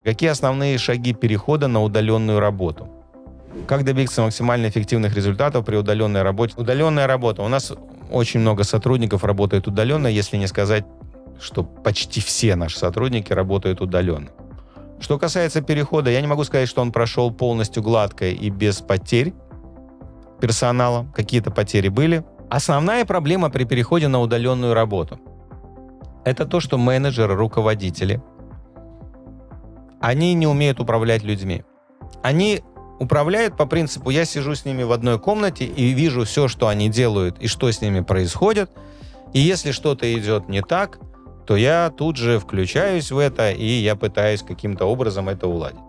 Какие основные шаги перехода на удаленную работу? Как добиться максимально эффективных результатов при удаленной работе? Удаленная работа. У нас очень много сотрудников работает удаленно, если не сказать, что почти все наши сотрудники работают удаленно. Что касается перехода, я не могу сказать, что он прошел полностью гладко и без потерь персонала. Какие-то потери были. Основная проблема при переходе на удаленную работу – это то, что менеджеры, руководители, они не умеют управлять людьми. Они управляют по принципу: я сижу с ними в одной комнате и вижу все, что они делают и что с ними происходит. И если что-то идет не так, то я тут же включаюсь в это, и я пытаюсь каким-то образом это уладить.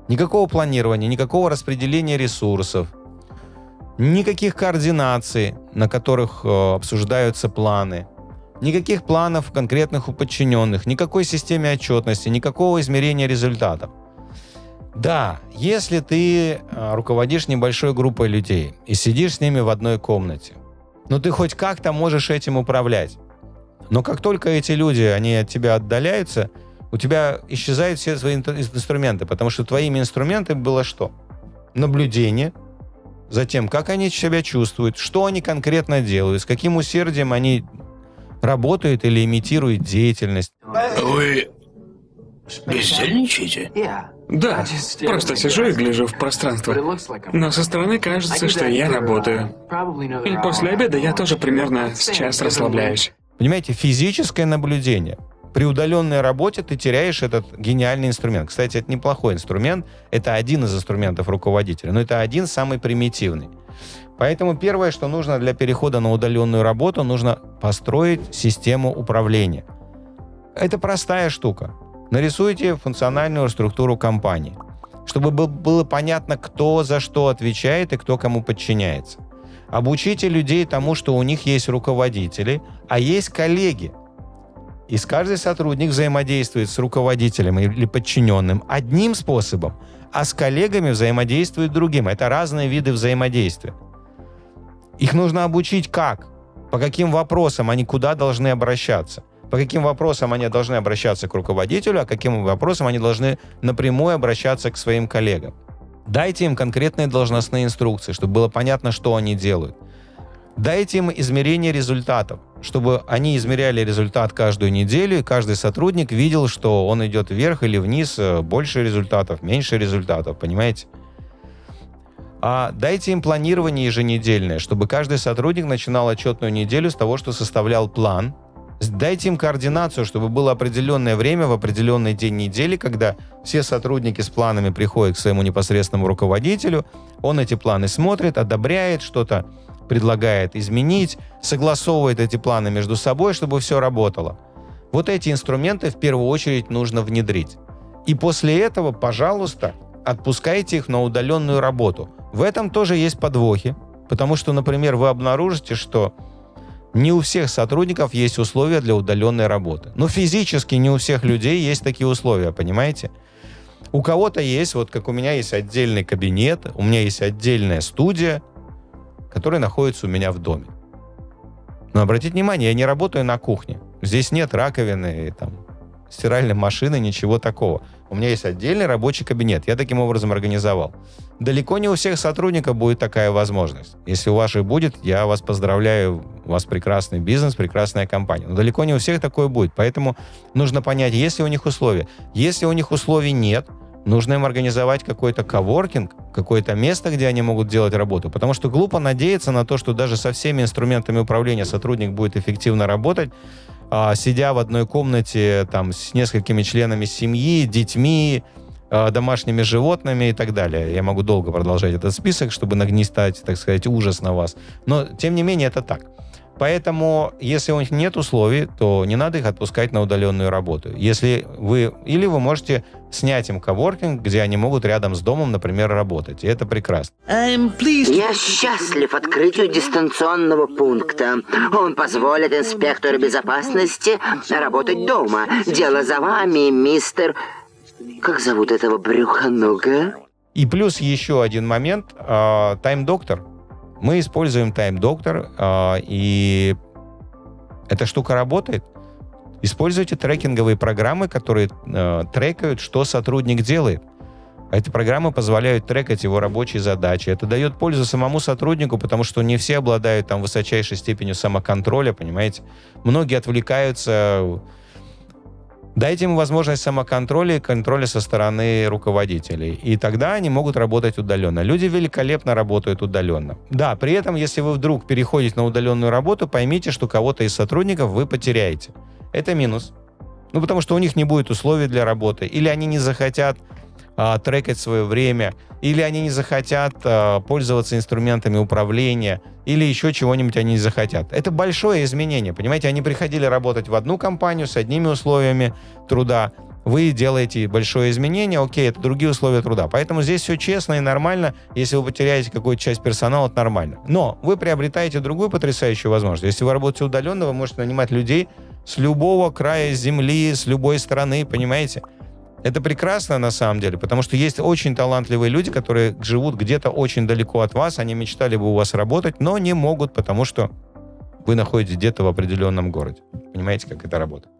Никакого планирования, никакого распределения ресурсов, никаких координаций, на которых обсуждаются планы, никаких планов конкретных у подчиненных, никакой системы отчетности, никакого измерения результатов. Да, если ты руководишь небольшой группой людей и сидишь с ними в одной комнате, но ты хоть как-то можешь этим управлять. Но как только эти люди, они от тебя отдаляются, у тебя исчезают все свои инструменты, потому что твоими инструментами было что? Наблюдение за тем, как они себя чувствуют, что они конкретно делают, с каким усердием они работают или имитируют деятельность. Вы бездельничаете? Да, просто сижу и гляжу в пространство. Но со стороны кажется, что я работаю. И после обеда я тоже примерно с час расслабляюсь. Понимаете, физическое наблюдение. При удаленной работе ты теряешь этот гениальный инструмент. Кстати, это неплохой инструмент. Это один из инструментов руководителя, но это один самый примитивный. Поэтому первое, что нужно для перехода на удаленную работу, нужно построить систему управления. Это простая штука. Нарисуйте функциональную структуру компании, чтобы было понятно, кто за что отвечает и кто кому подчиняется. Обучите людей тому, что у них есть руководители, а есть коллеги. И каждый сотрудник взаимодействует с руководителем или подчиненным одним способом, а с коллегами взаимодействует другим. Это разные виды взаимодействия. Их нужно обучить как? По каким вопросам они куда должны обращаться? По каким вопросам они должны обращаться к руководителю, а каким вопросам они должны напрямую обращаться к своим коллегам. Дайте им конкретные должностные инструкции, чтобы было понятно, что они делают. Дайте им измерение результатов, чтобы они измеряли результат каждую неделю, и каждый сотрудник видел, что он идет вверх или вниз, больше результатов, меньше результатов, понимаете? А дайте им планирование еженедельное, чтобы каждый сотрудник начинал отчетную неделю с того, что составлял план. Дайте им координацию, чтобы было определенное время в определенный день недели, когда все сотрудники с планами приходят к своему непосредственному руководителю, он эти планы смотрит, одобряет, что-то предлагает изменить, согласовывает эти планы между собой, чтобы все работало. Вот эти инструменты в первую очередь нужно внедрить. И после этого, пожалуйста, отпускайте их на удаленную работу. В этом тоже есть подвохи, потому что, например, вы обнаружите, что не у всех сотрудников есть условия для удаленной работы. Но физически не у всех людей есть такие условия, понимаете? У кого-то есть, вот как у меня есть отдельный кабинет, у меня есть отдельная студия, которая находится у меня в доме. Но обратите внимание, я не работаю на кухне. Здесь нет раковины, там, стиральной машины, ничего такого. У меня есть отдельный рабочий кабинет. Я таким образом организовал. Далеко не у всех сотрудников будет такая возможность. Если у ваших будет, я вас поздравляю. У вас прекрасный бизнес, прекрасная компания. Но далеко не у всех такое будет. Поэтому нужно понять, есть ли у них условия. Если у них условий нет, нужно им организовать какой-то коворкинг, какое-то место, где они могут делать работу. Потому что глупо надеяться на то, что даже со всеми инструментами управления сотрудник будет эффективно работать, сидя в одной комнате там, с несколькими членами семьи, детьми, домашними животными и так далее. Я могу долго продолжать этот список, чтобы нагнетать, так сказать, ужас на вас. Но, тем не менее, это так. Поэтому, если у них нет условий, то не надо их отпускать на удаленную работу. Или вы можете снять им коворкинг, где они могут рядом с домом, например, работать. И это прекрасно. Я счастлив открытию дистанционного пункта. Он позволит инспектору безопасности работать дома. Дело за вами, мистер... Как зовут этого брюхонога? И плюс еще один момент. Тайм-доктор. Мы используем тайм-доктор, и эта штука работает. Используйте трекинговые программы, которые трекают, что сотрудник делает. Эти программы позволяют трекать его рабочие задачи. Это дает пользу самому сотруднику, потому что не все обладают там высочайшей степенью самоконтроля, понимаете? Многие отвлекаются. Дайте им возможность самоконтроля и контроля со стороны руководителей. И тогда они могут работать удаленно. Люди великолепно работают удаленно. Да, при этом, если вы вдруг переходите на удаленную работу, поймите, что кого-то из сотрудников вы потеряете. Это минус. Потому что у них не будет условий для работы. Или они не захотят трекать свое время, или они не захотят пользоваться инструментами управления, или еще чего-нибудь они не захотят. Это большое изменение, понимаете? Они приходили работать в одну компанию с одними условиями труда. Вы делаете большое изменение, окей, это другие условия труда. Поэтому здесь все честно и нормально. Если вы потеряете какую-то часть персонала, это нормально. Но вы приобретаете другую потрясающую возможность. Если вы работаете удаленно, вы можете нанимать людей с любого края земли, с любой страны, понимаете? Это прекрасно на самом деле, потому что есть очень талантливые люди, которые живут где-то очень далеко от вас, они мечтали бы у вас работать, но не могут, потому что вы находитесь где-то в определенном городе. Понимаете, как это работает?